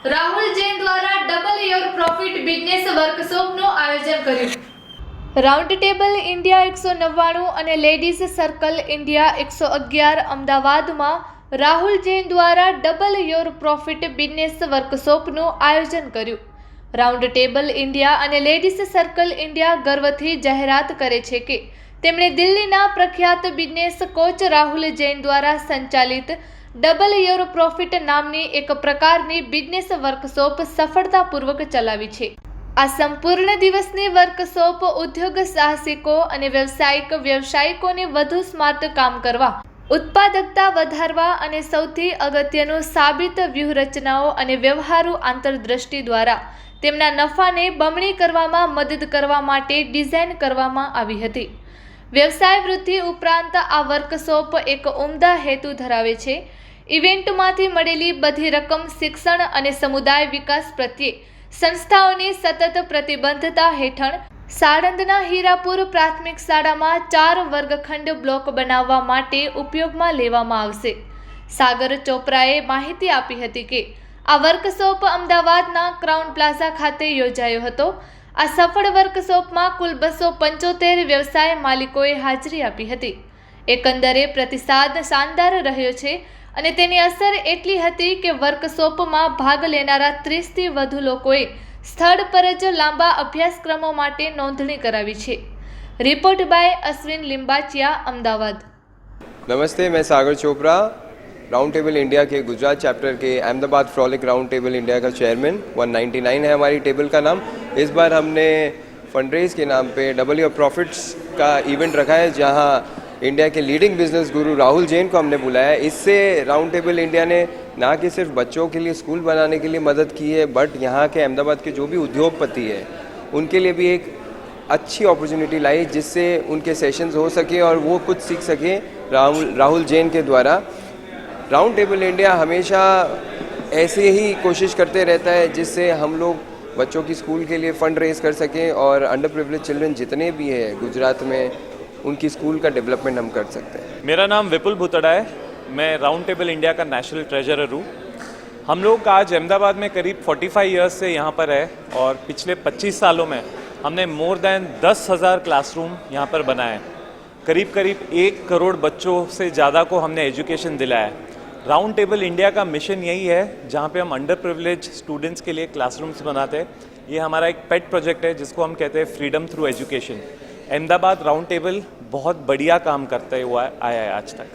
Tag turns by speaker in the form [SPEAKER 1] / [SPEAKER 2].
[SPEAKER 1] રાહુલ જૈન દ્વારા double your profit business વર્કશોપનું આયોજન કર્યું. રાઉન્ડ ટેબલ ઇન્ડિયા 199 અને લેડીઝ સર્કલ ઇન્ડિયા 111 અમદાવાદમાં રાહુલ જૈન દ્વારા ડબલ યોર પ્રોફિટ બિઝનેસ વર્કશોપનું આયોજન કર્યું. રાઉન્ડ ટેબલ ઇન્ડિયા અને લેડીઝ સર્કલ ઇન્ડિયા ગર્વથી જાહેરાત કરે છે કે તેમણે દિલ્હીના પ્રખ્યાત બિઝનેસ કોચ રાહુલ જૈન દ્વારા સંચાલિત ડબલ યોર પ્રોફિટ નામની એક પ્રકારની બિઝનેસ વર્કશોપ સફળતાપૂર્વક ચલાવી છે. આ સંપૂર્ણ દિવસની વર્કશોપ ઉદ્યોગ સાહસિકો અને વ્યવસાયિકોને વધુ સ્માર્ટ કામ કરવા, ઉત્પાદકતા વધારવા અને સૌથી અગત્યનું સાબિત વ્યૂહરચનાઓ અને વ્યવહારુ આંતરદૃષ્ટિ દ્વારા તેમના નફાને બમણી કરવામાં મદદ કરવા માટે ડિઝાઇન કરવામાં આવી હતી. વ્યવસાય વૃદ્ધિ ઉપરાંત આ વર્કશોપ એક ઉમદા હેતુ ધરાવે છે. ઇવેન્ટમાંથી મળેલી બધી રકમ શિક્ષણ અને સમુદાય વિકાસ પ્રત્યે સંસ્થાઓની સતત પ્રતિબદ્ધતા હેઠળ સાણંદના હીરાપુર પ્રાથમિક શાળામાં 4 વર્ગખંડ બ્લોક બનાવવા માટે ઉપયોગમાં લેવામાં આવશે. સાગર ચોપરાએ માહિતી આપી હતી કે આ વર્કશોપ અમદાવાદના ક્રાઉન પ્લાઝા ખાતે યોજાયો હતો. આ સફળ વર્કશોપમાં કુલ 275 વ્યવસાય માલિકોએ હાજરી આપી હતી. એકંદરે પ્રતિસાદ શાનદાર રહ્યો છે અને તેની અસર એટલી હતી કે વર્કશોપમાં ભાગ લેનારા 30થી વધુ લોકોએ સ્થળ પર જ લાંબા અભ્યાસક્રમો માટે નોંધણી કરાવી છે. Report by Ashwin Limbachiya, Ahmedabad.
[SPEAKER 2] नमस्ते, मैं Sagar Chopra, Round Table India के गुजरात चैप्टर के Ahmedabad frolic Round Table India का चेयरमैन. 199 है हमारी टेबल का नाम. इस बार हमने फंडरेज के नाम पे डबल योर प्रॉफिट्स का इवेंट रखा है, जहां इंडिया के लीडिंग बिजनेस गुरु राहुल जैन को हमने बुलाया है. इससे राउंड टेबल इंडिया ने ना कि सिर्फ बच्चों के लिए स्कूल बनाने के लिए मदद की है, बट यहाँ के अहमदाबाद के जो भी उद्योगपति है उनके लिए भी एक अच्छी अपॉर्चुनिटी लाई, जिससे उनके सेशंस हो सके और वो कुछ सीख सके राहुल जैन के द्वारा. राउंड टेबल इंडिया हमेशा ऐसे ही कोशिश करते रहता है, जिससे हम लोग बच्चों की स्कूल के लिए फंड रेज कर सकें और अंडर प्रिविलेज चिल्ड्रन जितने भी हैं गुजरात में उनकी स्कूल का डेवलपमेंट हम कर सकते हैं.
[SPEAKER 3] मेरा नाम विपुल भूतड़ा है. मैं राउंड टेबल इंडिया का नेशनल ट्रेजरर हूँ. हम लोग आज अहमदाबाद में करीब 45 ईयर्स से यहाँ पर है और पिछले 25 सालों में हमने मोर देन 10,000 क्लासरूम यहाँ पर बनाए हैं. करीब 1 करोड़ बच्चों से ज़्यादा को हमने एजुकेशन दिलाया है. राउंड टेबल इंडिया का मिशन यही है, जहाँ पे हम अंडर प्रिविलेज स्टूडेंट्स के लिए क्लासरूम्स बनाते हैं. ये हमारा एक पेट प्रोजेक्ट है, जिसको हम कहते हैं freedom through education. Ahmedabad round table बहुत बढ़िया काम करते हुआ आया है आज तक.